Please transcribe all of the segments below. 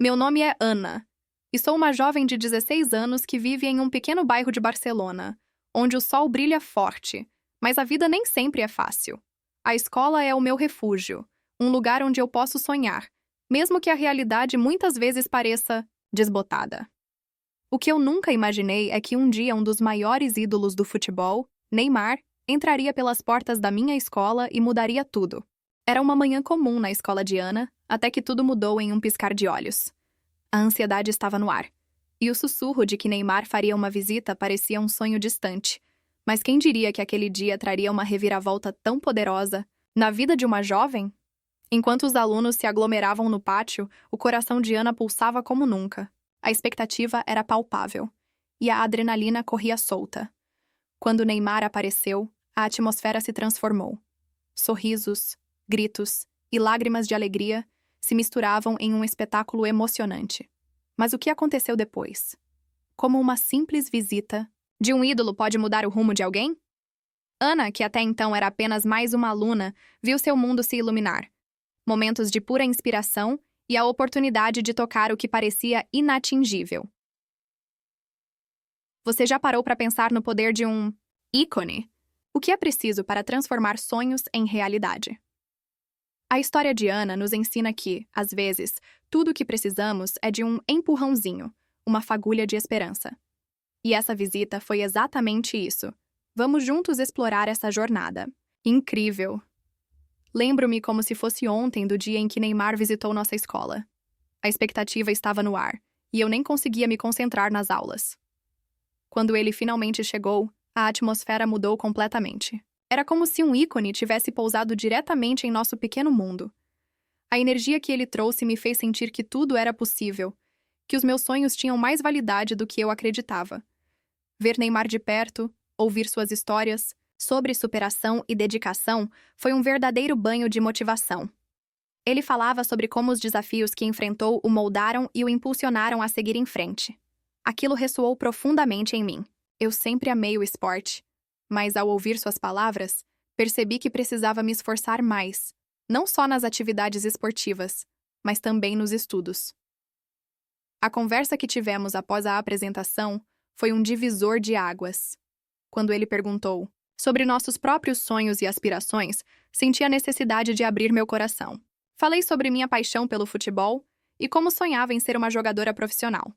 Meu nome é Ana e sou uma jovem de 16 anos que vive em um pequeno bairro de Barcelona, onde o sol brilha forte, mas a vida nem sempre é fácil. A escola é o meu refúgio, um lugar onde eu posso sonhar, mesmo que a realidade muitas vezes pareça desbotada. O que eu nunca imaginei é que um dia um dos maiores ídolos do futebol, Neymar, entraria pelas portas da minha escola e mudaria tudo. Era uma manhã comum na escola de Ana, até que tudo mudou em um piscar de olhos. A ansiedade estava no ar, e o sussurro de que Neymar faria uma visita parecia um sonho distante. Mas quem diria que aquele dia traria uma reviravolta tão poderosa na vida de uma jovem? Enquanto os alunos se aglomeravam no pátio, o coração de Ana pulsava como nunca. A expectativa era palpável, e a adrenalina corria solta. Quando Neymar apareceu, a atmosfera se transformou. Sorrisos, gritos e lágrimas de alegria se misturavam em um espetáculo emocionante. Mas o que aconteceu depois? Como uma simples visita de um ídolo pode mudar o rumo de alguém? Ana, que até então era apenas mais uma aluna, viu seu mundo se iluminar. Momentos de pura inspiração e a oportunidade de tocar o que parecia inatingível. Você já parou para pensar no poder de um ícone? O que é preciso para transformar sonhos em realidade? A história de Ana nos ensina que, às vezes, tudo o que precisamos é de um empurrãozinho, uma fagulha de esperança. E essa visita foi exatamente isso. Vamos juntos explorar essa jornada. Incrível! Lembro-me como se fosse ontem do dia em que Neymar visitou nossa escola. A expectativa estava no ar, e eu nem conseguia me concentrar nas aulas. Quando ele finalmente chegou, a atmosfera mudou completamente. Era como se um ícone tivesse pousado diretamente em nosso pequeno mundo. A energia que ele trouxe me fez sentir que tudo era possível, que os meus sonhos tinham mais validade do que eu acreditava. Ver Neymar de perto, ouvir suas histórias sobre superação e dedicação foi um verdadeiro banho de motivação. Ele falava sobre como os desafios que enfrentou o moldaram e o impulsionaram a seguir em frente. Aquilo ressoou profundamente em mim. Eu sempre amei o esporte, mas ao ouvir suas palavras, percebi que precisava me esforçar mais, não só nas atividades esportivas, mas também nos estudos. A conversa que tivemos após a apresentação foi um divisor de águas. Quando ele perguntou sobre nossos próprios sonhos e aspirações, senti a necessidade de abrir meu coração. Falei sobre minha paixão pelo futebol e como sonhava em ser uma jogadora profissional.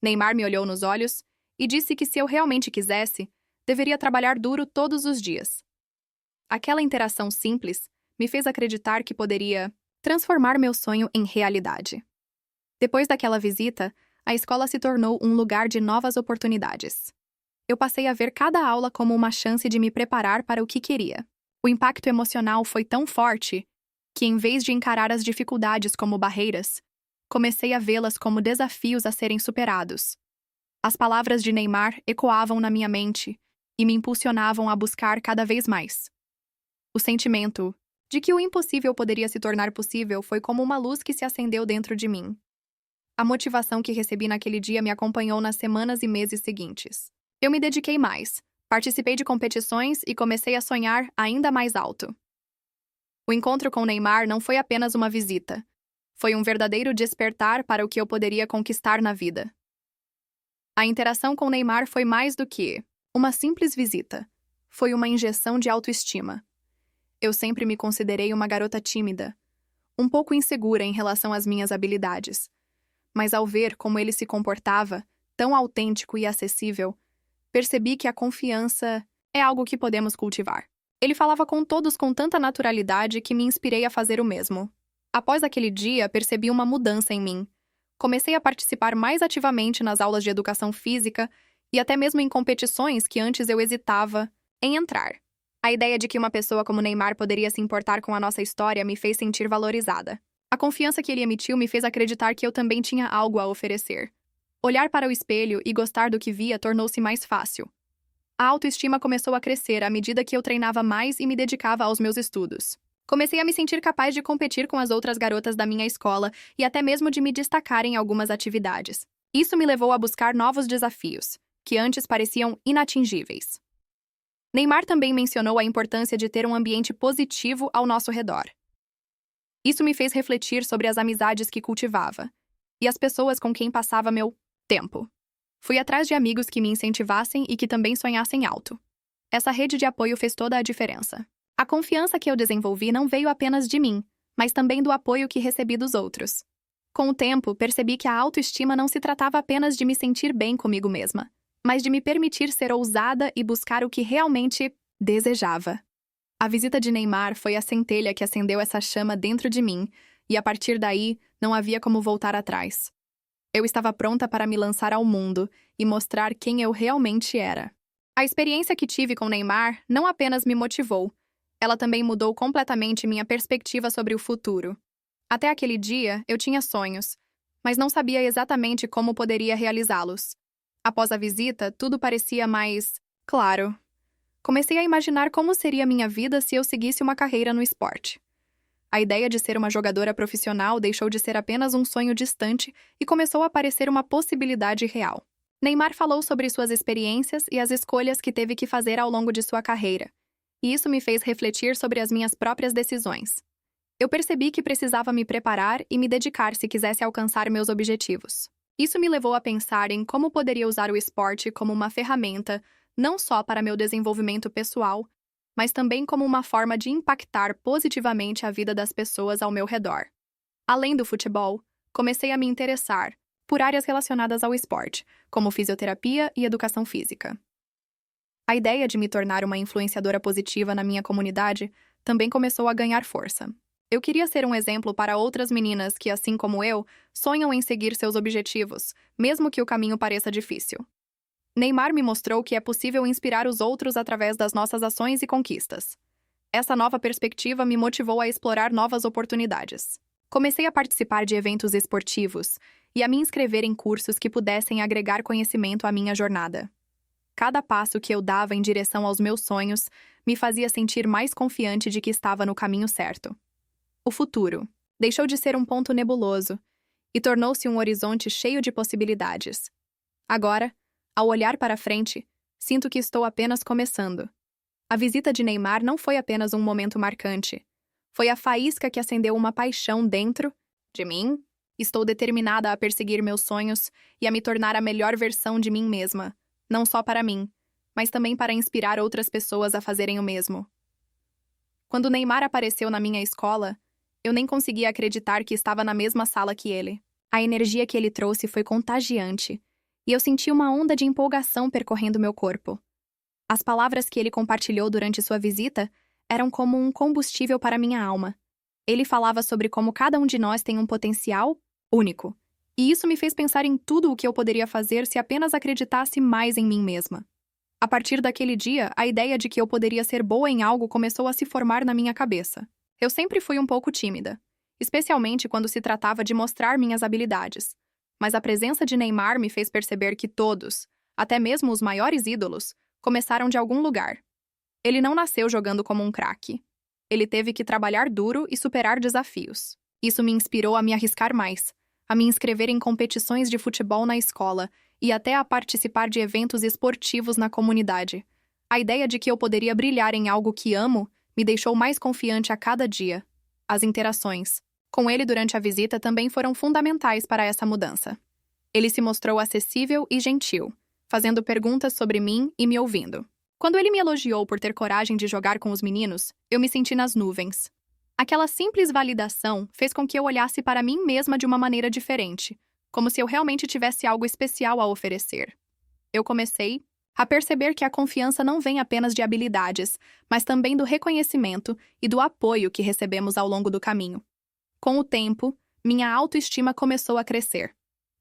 Neymar me olhou nos olhos e disse que se eu realmente quisesse, deveria trabalhar duro todos os dias. Aquela interação simples me fez acreditar que poderia transformar meu sonho em realidade. Depois daquela visita, a escola se tornou um lugar de novas oportunidades. Eu passei a ver cada aula como uma chance de me preparar para o que queria. O impacto emocional foi tão forte que, em vez de encarar as dificuldades como barreiras, comecei a vê-las como desafios a serem superados. As palavras de Neymar ecoavam na minha mente e me impulsionavam a buscar cada vez mais. O sentimento de que o impossível poderia se tornar possível foi como uma luz que se acendeu dentro de mim. A motivação que recebi naquele dia me acompanhou nas semanas e meses seguintes. Eu me dediquei mais, participei de competições e comecei a sonhar ainda mais alto. O encontro com Neymar não foi apenas uma visita. Foi um verdadeiro despertar para o que eu poderia conquistar na vida. A interação com Neymar foi mais do que uma simples visita. Foi uma injeção de autoestima. Eu sempre me considerei uma garota tímida, um pouco insegura em relação às minhas habilidades. Mas ao ver como ele se comportava, tão autêntico e acessível, percebi que a confiança é algo que podemos cultivar. Ele falava com todos com tanta naturalidade que me inspirei a fazer o mesmo. Após aquele dia, percebi uma mudança em mim. Comecei a participar mais ativamente nas aulas de educação física e até mesmo em competições que antes eu hesitava em entrar. A ideia de que uma pessoa como Neymar poderia se importar com a nossa história me fez sentir valorizada. A confiança que ele emitiu me fez acreditar que eu também tinha algo a oferecer. Olhar para o espelho e gostar do que via tornou-se mais fácil. A autoestima começou a crescer à medida que eu treinava mais e me dedicava aos meus estudos. Comecei a me sentir capaz de competir com as outras garotas da minha escola e até mesmo de me destacar em algumas atividades. Isso me levou a buscar novos desafios, que antes pareciam inatingíveis. Neymar também mencionou a importância de ter um ambiente positivo ao nosso redor. Isso me fez refletir sobre as amizades que cultivava e as pessoas com quem passava meu tempo. Fui atrás de amigos que me incentivassem e que também sonhassem alto. Essa rede de apoio fez toda a diferença. A confiança que eu desenvolvi não veio apenas de mim, mas também do apoio que recebi dos outros. Com o tempo, percebi que a autoestima não se tratava apenas de me sentir bem comigo mesma, mas de me permitir ser ousada e buscar o que realmente desejava. A visita de Neymar foi a centelha que acendeu essa chama dentro de mim, e a partir daí, não havia como voltar atrás. Eu estava pronta para me lançar ao mundo e mostrar quem eu realmente era. A experiência que tive com Neymar não apenas me motivou, ela também mudou completamente minha perspectiva sobre o futuro. Até aquele dia, eu tinha sonhos, mas não sabia exatamente como poderia realizá-los. Após a visita, tudo parecia mais claro. Comecei a imaginar como seria minha vida se eu seguisse uma carreira no esporte. A ideia de ser uma jogadora profissional deixou de ser apenas um sonho distante e começou a parecer uma possibilidade real. Neymar falou sobre suas experiências e as escolhas que teve que fazer ao longo de sua carreira, e isso me fez refletir sobre as minhas próprias decisões. Eu percebi que precisava me preparar e me dedicar se quisesse alcançar meus objetivos. Isso me levou a pensar em como poderia usar o esporte como uma ferramenta, não só para meu desenvolvimento pessoal, mas também como uma forma de impactar positivamente a vida das pessoas ao meu redor. Além do futebol, comecei a me interessar por áreas relacionadas ao esporte, como fisioterapia e educação física. A ideia de me tornar uma influenciadora positiva na minha comunidade também começou a ganhar força. Eu queria ser um exemplo para outras meninas que, assim como eu, sonham em seguir seus objetivos, mesmo que o caminho pareça difícil. Neymar me mostrou que é possível inspirar os outros através das nossas ações e conquistas. Essa nova perspectiva me motivou a explorar novas oportunidades. Comecei a participar de eventos esportivos e a me inscrever em cursos que pudessem agregar conhecimento à minha jornada. Cada passo que eu dava em direção aos meus sonhos me fazia sentir mais confiante de que estava no caminho certo. O futuro deixou de ser um ponto nebuloso e tornou-se um horizonte cheio de possibilidades. Agora, ao olhar para frente, sinto que estou apenas começando. A visita de Neymar não foi apenas um momento marcante. Foi a faísca que acendeu uma paixão dentro de mim. Estou determinada a perseguir meus sonhos e a me tornar a melhor versão de mim mesma, não só para mim, mas também para inspirar outras pessoas a fazerem o mesmo. Quando Neymar apareceu na minha escola, eu nem conseguia acreditar que estava na mesma sala que ele. A energia que ele trouxe foi contagiante, e eu senti uma onda de empolgação percorrendo meu corpo. As palavras que ele compartilhou durante sua visita eram como um combustível para minha alma. Ele falava sobre como cada um de nós tem um potencial único, e isso me fez pensar em tudo o que eu poderia fazer se apenas acreditasse mais em mim mesma. A partir daquele dia, a ideia de que eu poderia ser boa em algo começou a se formar na minha cabeça. Eu sempre fui um pouco tímida, especialmente quando se tratava de mostrar minhas habilidades. Mas a presença de Neymar me fez perceber que todos, até mesmo os maiores ídolos, começaram de algum lugar. Ele não nasceu jogando como um craque. Ele teve que trabalhar duro e superar desafios. Isso me inspirou a me arriscar mais, a me inscrever em competições de futebol na escola e até a participar de eventos esportivos na comunidade. A ideia de que eu poderia brilhar em algo que amo me deixou mais confiante a cada dia. As interações com ele durante a visita também foram fundamentais para essa mudança. Ele se mostrou acessível e gentil, fazendo perguntas sobre mim e me ouvindo. Quando ele me elogiou por ter coragem de jogar com os meninos, eu me senti nas nuvens. Aquela simples validação fez com que eu olhasse para mim mesma de uma maneira diferente, como se eu realmente tivesse algo especial a oferecer. Eu comecei a perceber que a confiança não vem apenas de habilidades, mas também do reconhecimento e do apoio que recebemos ao longo do caminho. Com o tempo, minha autoestima começou a crescer.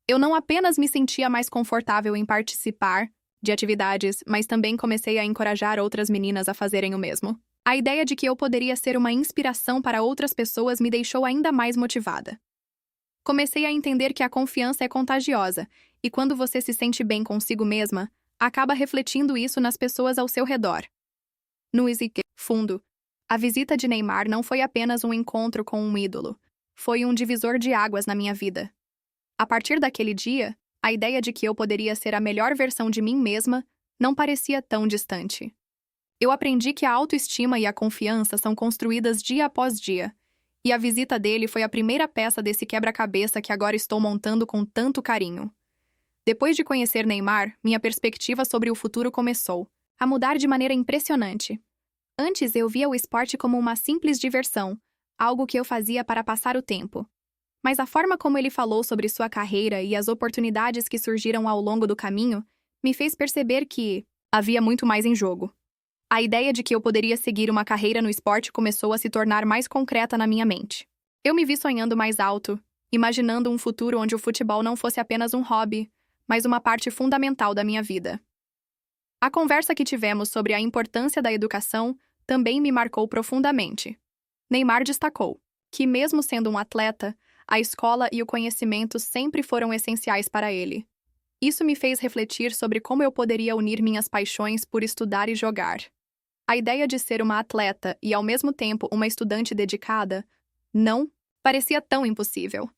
Eu não apenas me sentia mais confortável em participar de atividades, mas também comecei a encorajar outras meninas a fazerem o mesmo. A ideia de que eu poderia ser uma inspiração para outras pessoas me deixou ainda mais motivada. Comecei a entender que a confiança é contagiosa, e quando você se sente bem consigo mesma, acaba refletindo isso nas pessoas ao seu redor. No fundo, a visita de Neymar não foi apenas um encontro com um ídolo, foi um divisor de águas na minha vida. A partir daquele dia, a ideia de que eu poderia ser a melhor versão de mim mesma não parecia tão distante. Eu aprendi que a autoestima e a confiança são construídas dia após dia, E a visita dele foi a primeira peça desse quebra-cabeça que agora estou montando com tanto carinho. Depois de conhecer Neymar, minha perspectiva sobre o futuro começou a mudar de maneira impressionante. Antes eu via o esporte como uma simples diversão, algo que eu fazia para passar o tempo. Mas a forma como ele falou sobre sua carreira e as oportunidades que surgiram ao longo do caminho me fez perceber que havia muito mais em jogo. A ideia de que eu poderia seguir uma carreira no esporte começou a se tornar mais concreta na minha mente. Eu me vi sonhando mais alto, imaginando um futuro onde o futebol não fosse apenas um hobby, mas uma parte fundamental da minha vida. A conversa que tivemos sobre a importância da educação também me marcou profundamente. Neymar destacou que, mesmo sendo um atleta, a escola e o conhecimento sempre foram essenciais para ele. Isso me fez refletir sobre como eu poderia unir minhas paixões por estudar e jogar. A ideia de ser uma atleta e, ao mesmo tempo, uma estudante dedicada, não parecia tão impossível.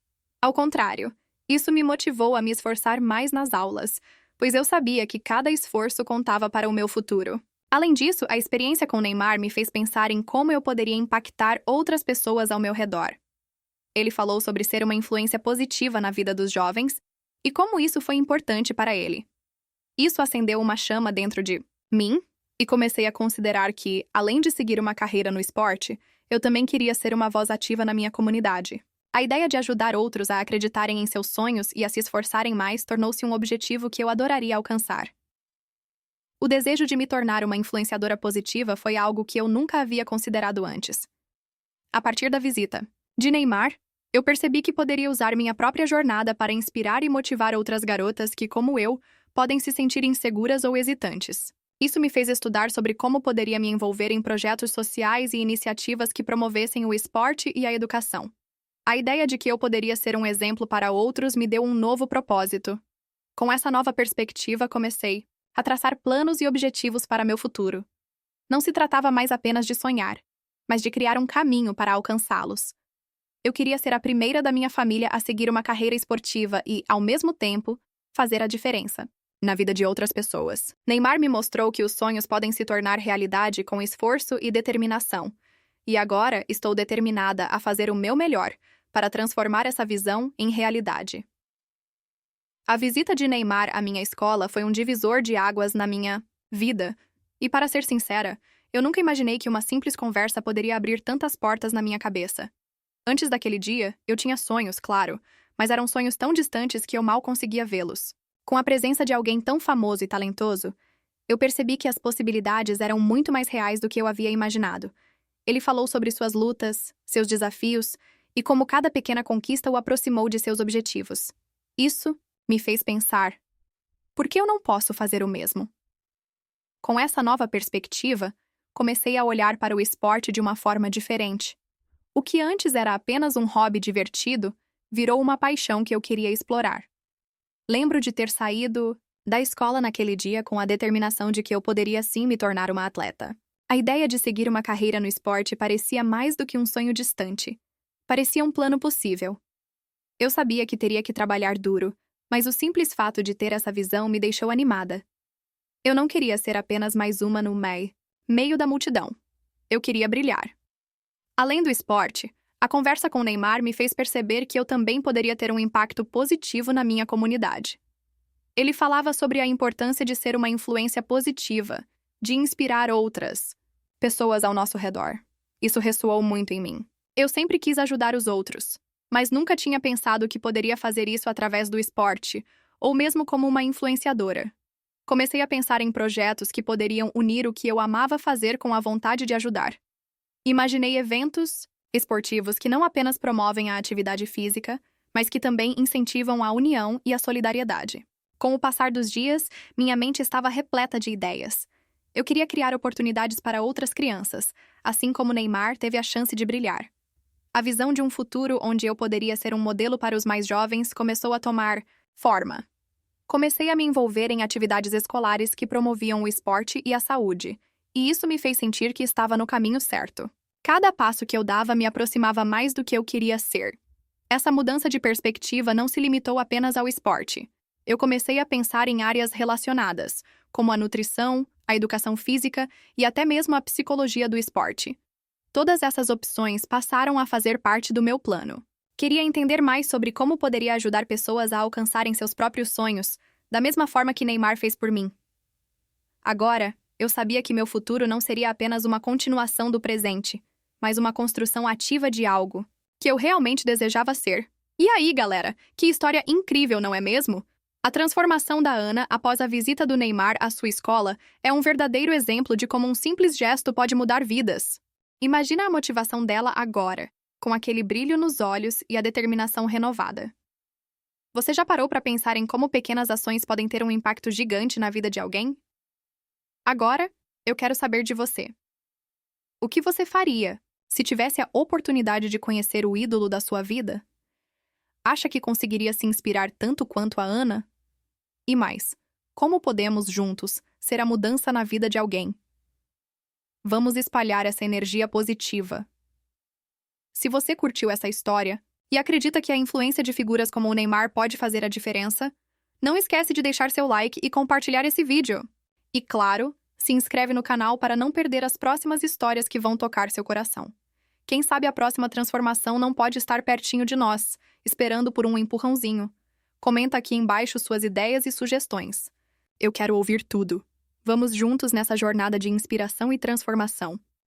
Ao contrário, isso me motivou a me esforçar mais nas aulas, pois eu sabia que cada esforço contava para o meu futuro. Além disso, a experiência com Neymar me fez pensar em como eu poderia impactar outras pessoas ao meu redor. Ele falou sobre ser uma influência positiva na vida dos jovens e como isso foi importante para ele. Isso acendeu uma chama dentro de mim e comecei a considerar que, além de seguir uma carreira no esporte, eu também queria ser uma voz ativa na minha comunidade. A ideia de ajudar outros a acreditarem em seus sonhos e a se esforçarem mais tornou-se um objetivo que eu adoraria alcançar. O desejo de me tornar uma influenciadora positiva foi algo que eu nunca havia considerado antes. A partir da visita de Neymar, eu percebi que poderia usar minha própria jornada para inspirar e motivar outras garotas que, como eu, podem se sentir inseguras ou hesitantes. Isso me fez estudar sobre como poderia me envolver em projetos sociais e iniciativas que promovessem o esporte e a educação. A ideia de que eu poderia ser um exemplo para outros me deu um novo propósito. Com essa nova perspectiva, comecei a traçar planos e objetivos para meu futuro. Não se tratava mais apenas de sonhar, mas de criar um caminho para alcançá-los. Eu queria ser a primeira da minha família a seguir uma carreira esportiva e, ao mesmo tempo, fazer a diferença na vida de outras pessoas. Neymar me mostrou que os sonhos podem se tornar realidade com esforço e determinação. E agora estou determinada a fazer o meu melhor para transformar essa visão em realidade. A visita de Neymar à minha escola foi um divisor de águas na minha vida. E, para ser sincera, eu nunca imaginei que uma simples conversa poderia abrir tantas portas na minha cabeça. Antes daquele dia, eu tinha sonhos, claro, mas eram sonhos tão distantes que eu mal conseguia vê-los. Com a presença de alguém tão famoso e talentoso, eu percebi que as possibilidades eram muito mais reais do que eu havia imaginado. Ele falou sobre suas lutas, seus desafios e como cada pequena conquista o aproximou de seus objetivos. Isso me fez pensar: por que eu não posso fazer o mesmo? Com essa nova perspectiva, comecei a olhar para o esporte de uma forma diferente. O que antes era apenas um hobby divertido, virou uma paixão que eu queria explorar. Lembro de ter saído da escola naquele dia com a determinação de que eu poderia sim me tornar uma atleta. A ideia de seguir uma carreira no esporte parecia mais do que um sonho distante. Parecia um plano possível. Eu sabia que teria que trabalhar duro, mas o simples fato de ter essa visão me deixou animada. Eu não queria ser apenas mais uma no meio da multidão. Eu queria brilhar. Além do esporte, a conversa com Neymar me fez perceber que eu também poderia ter um impacto positivo na minha comunidade. Ele falava sobre a importância de ser uma influência positiva, de inspirar outras pessoas ao nosso redor. Isso ressoou muito em mim. Eu sempre quis ajudar os outros, mas nunca tinha pensado que poderia fazer isso através do esporte, ou mesmo como uma influenciadora. Comecei a pensar em projetos que poderiam unir o que eu amava fazer com a vontade de ajudar. Imaginei eventos esportivos que não apenas promovem a atividade física, mas que também incentivam a união e a solidariedade. Com o passar dos dias, minha mente estava repleta de ideias. Eu queria criar oportunidades para outras crianças, assim como Neymar teve a chance de brilhar. A visão de um futuro onde eu poderia ser um modelo para os mais jovens começou a tomar forma. Comecei a me envolver em atividades escolares que promoviam o esporte e a saúde, e isso me fez sentir que estava no caminho certo. Cada passo que eu dava me aproximava mais do que eu queria ser. Essa mudança de perspectiva não se limitou apenas ao esporte. Eu comecei a pensar em áreas relacionadas, como a nutrição, a educação física e até mesmo a psicologia do esporte. Todas essas opções passaram a fazer parte do meu plano. Queria entender mais sobre como poderia ajudar pessoas a alcançarem seus próprios sonhos, da mesma forma que Neymar fez por mim. Agora, eu sabia que meu futuro não seria apenas uma continuação do presente, mas uma construção ativa de algo que eu realmente desejava ser. E aí, galera, que história incrível, não é mesmo? A transformação da Ana após a visita do Neymar à sua escola é um verdadeiro exemplo de como um simples gesto pode mudar vidas. Imagina a motivação dela agora, com aquele brilho nos olhos e a determinação renovada. Você já parou para pensar em como pequenas ações podem ter um impacto gigante na vida de alguém? Agora, eu quero saber de você. O que você faria se tivesse a oportunidade de conhecer o ídolo da sua vida? Acha que conseguiria se inspirar tanto quanto a Ana? E mais, como podemos, juntos, ser a mudança na vida de alguém? Vamos espalhar essa energia positiva. Se você curtiu essa história e acredita que a influência de figuras como o Neymar pode fazer a diferença, não esquece de deixar seu like e compartilhar esse vídeo. E claro, se inscreve no canal para não perder as próximas histórias que vão tocar seu coração. Quem sabe a próxima transformação não pode estar pertinho de nós, esperando por um empurrãozinho. Comenta aqui embaixo suas ideias e sugestões. Eu quero ouvir tudo. Vamos juntos nessa jornada de inspiração e transformação.